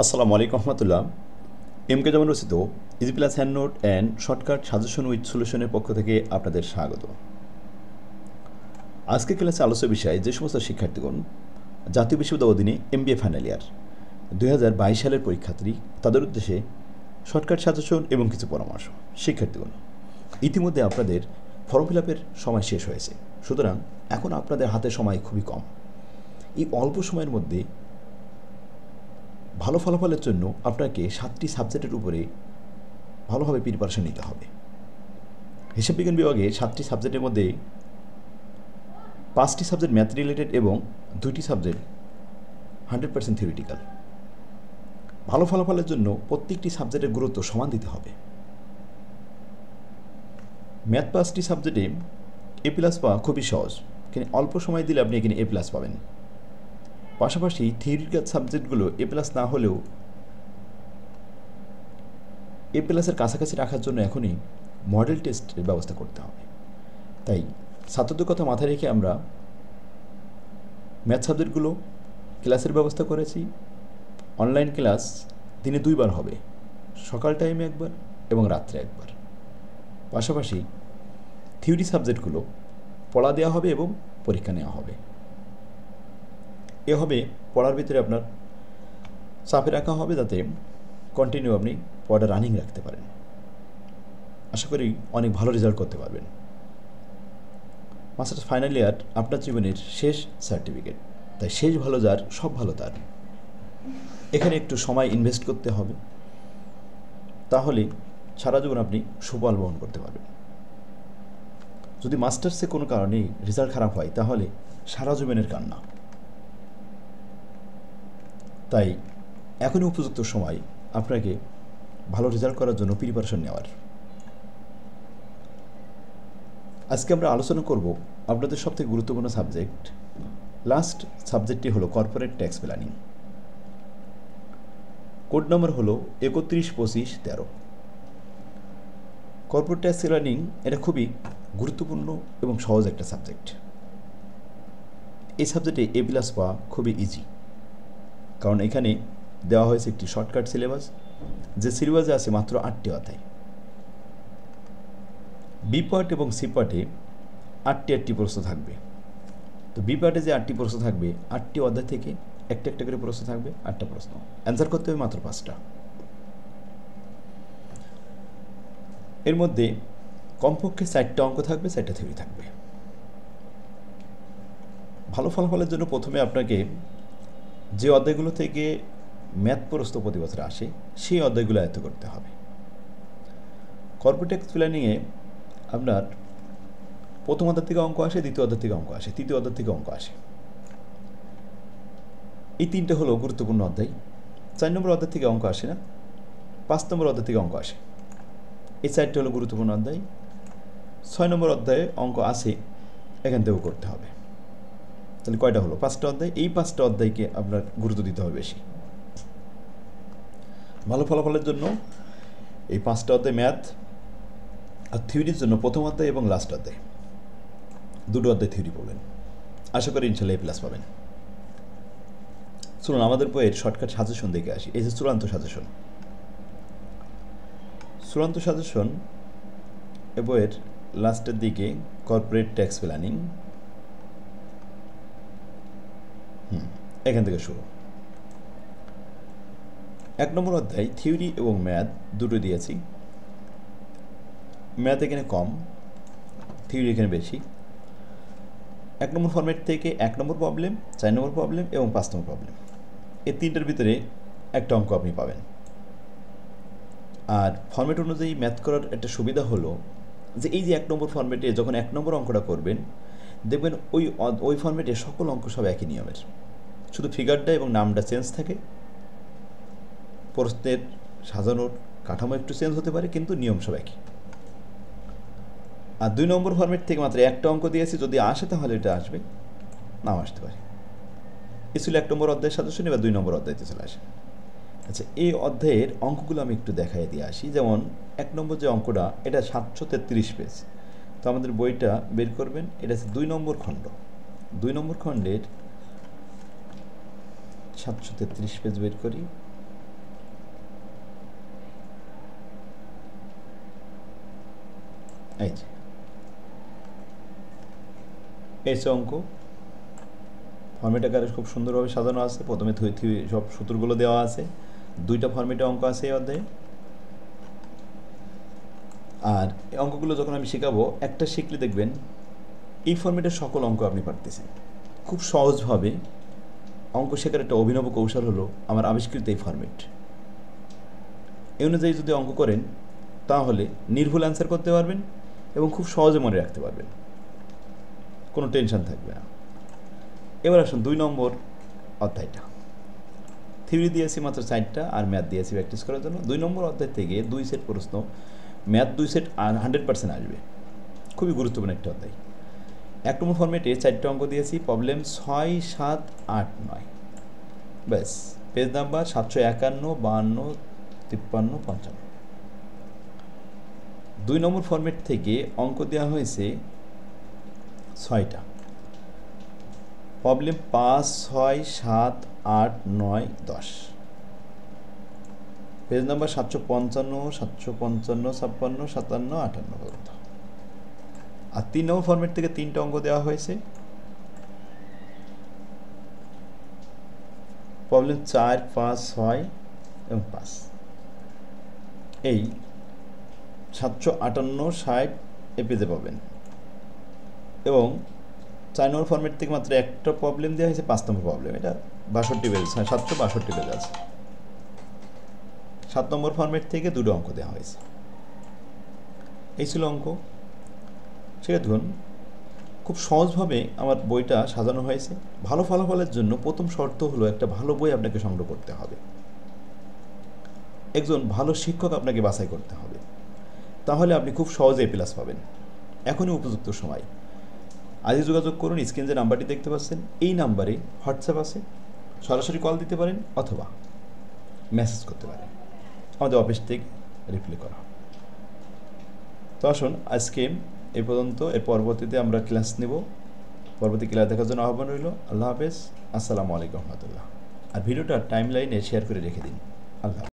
আসসালামু আলাইকুম রহমতুল্লাহ। এমকে যেমন রচিত easy plus hand note and shortcut suggestion with সলিউশনের পক্ষ থেকে আপনাদের স্বাগত। আজকে ক্লাসে আলোচ্য বিষয় যে সমস্ত শিক্ষার্থীগণ জাতীয় বিশ্ববিদ্যালয় অধীনে এমবিএ ফাইনাল ইয়ার 2022 সালের পরীক্ষার্থী, তাদের উদ্দেশ্যে শর্টকাট সাজেশন এবং কিছু পরামর্শ। শিক্ষার্থীগণ, ইতিমধ্যে আপনাদের ফর্ম ফিল আপের সময় শেষ হয়েছে, সুতরাং এখন আপনাদের হাতে সময় খুবই কম। এই অল্প সময়ের মধ্যে ভালো ফলাফলের জন্য আপনাকে 7টি সাবজেক্টের উপরে ভালোভাবে প্রিপারেশন নিতে হবে। হিসাব বিজ্ঞান বিভাগে 7টি সাবজেক্টের মধ্যে 5টি সাবজেক্ট ম্যাথ রিলেটেড এবং 2টি সাবজেক্ট 100% থিওরিটিক্যাল। ভালো ফলাফলের জন্য প্রত্যেকটি সাবজেক্টের গুরুত্ব সমান দিতে হবে। ম্যাথ 5টি সাবজেক্টে A+ পাওয়া খুবই সহজ, কিন্তু অল্প সময় দিলে আপনি এখানে A+ পাবেন। পাশাপাশি থিওরিটিক্যাল সাবজেক্টগুলো A+ না হলেও A+-এর কাছাকাছি রাখার জন্য এখনই মডেল টেস্টের ব্যবস্থা করতে হবে। তাই ছাত্রদের কথা মাথায় রেখে আমরা ম্যাথ সাবজেক্টগুলো ক্লাসের ব্যবস্থা করেছি। অনলাইন ক্লাস দিনে 2বার হবে, সকাল টাইমে একবার এবং রাত্রে একবার। পাশাপাশি থিওরি সাবজেক্টগুলো পড়া দেওয়া হবে এবং পরীক্ষা নেওয়া হবে। এভাবে পড়ার ভিতরে আপনার চাপে রাখা হবে যাতে কন্টিনিউ আপনি পড়া রানিং রাখতে পারেন। আশা করি অনেক ভালো রেজাল্ট করতে পারবেন। মাস্টার্স ফাইনাল ইয়ার আপনার জীবনের শেষ সার্টিফিকেট, তাই শেষ ভালো যার সব ভালো তার। এখানে একটু সময় ইনভেস্ট করতে হবে, তাহলে সারা জীবন আপনি সুফল বহন করতে পারবেন। যদি মাস্টার্সে কোনো কারণে রেজাল্ট খারাপ হয় তাহলে সারা জীবনের কান্না। তাই এখনই উপযুক্ত সময় আপনাকে ভালো রেজাল্ট করার জন্য প্রিপারেশন নেওয়ার। আজকে আমরা আলোচনা করব আপনাদের সবথেকে গুরুত্বপূর্ণ সাবজেক্ট। লাস্ট সাবজেক্টটি হলো corporate tax planning. Code number হলো 312513। কর্পোরেট ট্যাক্স প্ল্যানিং এটা খুবই গুরুত্বপূর্ণ এবং সহজ একটা সাবজেক্ট। এই সাবজেক্টে A+ পাওয়া খুবই ইজি, কারণ এখানে দেওয়া হয়েছে একটি শর্টকাট সিলেবাস, যে সিলেবাসে আছে মাত্র 8টি অধ্যায়। বি পার্ট এবং সি পার্টে 8টি প্রশ্ন থাকবে। তো বি পার্টে যে 8টি প্রশ্ন থাকবে, 8টি অধ্যায় থেকে একটা একটা করে প্রশ্ন থাকবে, 8টা প্রশ্ন অ্যান্সার করতে হবে মাত্র 5টা। এর মধ্যে কমপক্ষে 4টা অঙ্ক থাকবে, 4টা থিওরি থাকবে। ভালো ফলাফলের জন্য প্রথমে আপনাকে যে অধ্যায়গুলো থেকে ম্যাথ প্রশ্ন প্রতি বছর আসে সেই অধ্যায়গুলো আয়ত্ত করতে হবে। কর্পোরেট ট্যাক্স প্ল্যানিংয়ে আপনার প্রথম অধ্যায় থেকে অঙ্ক আসে, দ্বিতীয় অধ্যায় থেকে অঙ্ক আসে, তৃতীয় অধ্যায় থেকে অঙ্ক আসে। এই 3টে হলো গুরুত্বপূর্ণ অধ্যায়। 4 নম্বর অধ্যায় থেকে অঙ্ক আসে না, 5 নম্বর অধ্যায় থেকে অঙ্ক আসে। এই 4টে হলো গুরুত্বপূর্ণ অধ্যায়। 6 নম্বর অধ্যায়ে অঙ্ক আসে, এখান থেকেও করতে হবে। তাহলে কয়টা হলো? 5টা অধ্যায়। এই 5টা অধ্যায়কে আপনার গুরুত্ব দিতে হবে বেশি। ভালো ফলাফলের জন্য এই 5টা অধ্যায় ম্যাথ, আর থিওরির জন্য প্রথম অধ্যায় এবং লাস্ট অধ্যায় 2টো অধ্যায় থিওরি পড়বেন। আশা করি ইনশাল্লাহ A+ পাবেন। শুনুন, আমাদের বইয়ের শর্টকাট সাজেশন দেখে আসি। এই যে চূড়ান্ত সাজেশন, চূড়ান্ত সাজেশন এ বইয়ের লাস্টের দিকে কর্পোরেট ট্যাক্স প্ল্যানিং, এখান থেকে শুরু। 1 নম্বর অধ্যায় থিওরি এবং ম্যাথ দুটো দিয়েছি। ম্যাথ এখানে কম, থিওরি এখানে বেশি। 1 নম্বর ফরম্যাট থেকে 1 নম্বর প্রবলেম, 4 নম্বর প্রবলেম এবং 5 নম্বর প্রবলেম, এই 3টার ভিতরে একটা অঙ্ক আপনি পাবেন। আর ফরম্যাট অনুযায়ী ম্যাথ করার একটা সুবিধা হলো যে এই যে 1 নম্বর ফরম্যাটে যখন 1 নম্বর অঙ্কটা করবেন, দেখবেন ওই ফরম্যাটে সকল অঙ্ক সব একই নিয়মের, শুধু ফিগারটা এবং নামটা চেঞ্জ থাকে। প্রশ্নের সাজানোর কাঠামো একটু চেঞ্জ হতে পারে, কিন্তু নিয়ম সব একই। আর 2 নম্বর ফরম্যাট থেকে মাত্র একটা অঙ্ক দিয়েছি, যদি আসে তাহলে এটা আসবে, নাও আসতে পারে। এ ছিল 1 নম্বর অধ্যায়ের সাজেশন। এবার 2 নম্বর অধ্যায়তে চলে আসে। আচ্ছা, এই অধ্যায়ের অঙ্কগুলো আমি একটু দেখাই দিয়ে আসি। যেমন 1 নম্বর যে অঙ্কটা, এটা 733 পেজ। তো আমাদের বইটা বের করবেন, এটা হচ্ছে 2 নম্বর খণ্ড। 2 নম্বর খণ্ডের 733 পেজ বের করি। এই যে এই অঙ্ক ফর্মেট আকারে খুব সুন্দরভাবে সাজানো আছে। প্রথমে সব সূত্রগুলো দেওয়া আছে, 2টা ফর্মেটে অঙ্ক আছে এই অধ্যায়ে। আর এই অঙ্কগুলো যখন আমি শেখাবো, একটা শিখলে দেখবেন এই ফর্মেটের সকল অঙ্ক আপনি পারতেছেন খুব সহজভাবে। অঙ্ক শেখার একটা অভিনব কৌশল হলো আমার আবিষ্কৃত এই ফর্মেট। এই অনুযায়ী যদি অঙ্ক করেন তাহলে নির্ভুল অ্যান্সার করতে পারবেন এবং খুব সহজে মনে রাখতে পারবেন, কোনো টেনশন থাকবে না। এবার আসুন 2 নম্বর অধ্যায়টা। থিওরি দিয়েছি মাত্র 4টা, আর ম্যাথ দিয়েছি প্র্যাকটিস করার জন্য। 2 নম্বর অধ্যায় থেকে 2 সেট প্রশ্ন, ম্যাথ 2 সেট আর 100% আসবে। খুবই গুরুত্বপূর্ণ একটা অধ্যায়। 1 নম্বর ফর্মেটে 4টা অঙ্ক দিয়েছি, প্রবলেম 6, 7, 8, 9। ব্যাস, পেজ নাম্বার 751, 52, 53, 55। 2 নম্বর ফর্মেট থেকে অঙ্ক দেওয়া হয়েছে 6টা, প্রবলেম 5, 6, 7, 8, 9, 10। পেজ নাম্বার 755, 755, 56, 57, 58 পর্যন্ত। আর 3 নম্বর ফর্মেট থেকে 3টা অঙ্ক দেওয়া হয়েছে, প্রবলেম 4, 5, 6 এবং 5। এই 758, 60 এ পেজে পাবেন। এবং 4 নম্বর ফর্মেট থেকে মাত্র একটা প্রবলেম দেওয়া হয়েছে, 5 নম্বর প্রবলেম। এটা 62 পেজ, 762 পেজ আছে। 7 নম্বর ফর্মেট থেকে 2টো অঙ্ক দেওয়া হয়েছে। এই ছিল অঙ্ক। সেটা ধরুন খুব সহজভাবে আমার বইটা সাজানো হয়েছে। ভালো ফলাফলের জন্য প্রথম শর্ত হলো একটা ভালো বই আপনাকে সংগ্রহ করতে হবে, একজন ভালো শিক্ষক আপনাকে বাছাই করতে হবে, তাহলে আপনি খুব সহজে A+ পাবেন। এখনই উপযুক্ত সময়। আজই যোগাযোগ করুন। স্ক্রিনে যে নাম্বারটি দেখতে পাচ্ছেন এই নাম্বারে হোয়াটসঅ্যাপ আছে, সরাসরি কল দিতে পারেন অথবা মেসেজ করতে পারেন, আমাদের অফিস থেকে রিপ্লাই করা হবে। তো আসুন আজকে এই পর্যন্ত। এর পরবর্তীতে আমরা ক্লাস নেব। পরবর্তী ক্লাস দেখার জন্য আহ্বান রইল। আল্লাহ হাফেজ, আসসালামু আলাইকুম রহমতুল্লাহ। আর ভিডিওটা টাইমলাইনে শেয়ার করে রেখে দিন। আল্লাহ।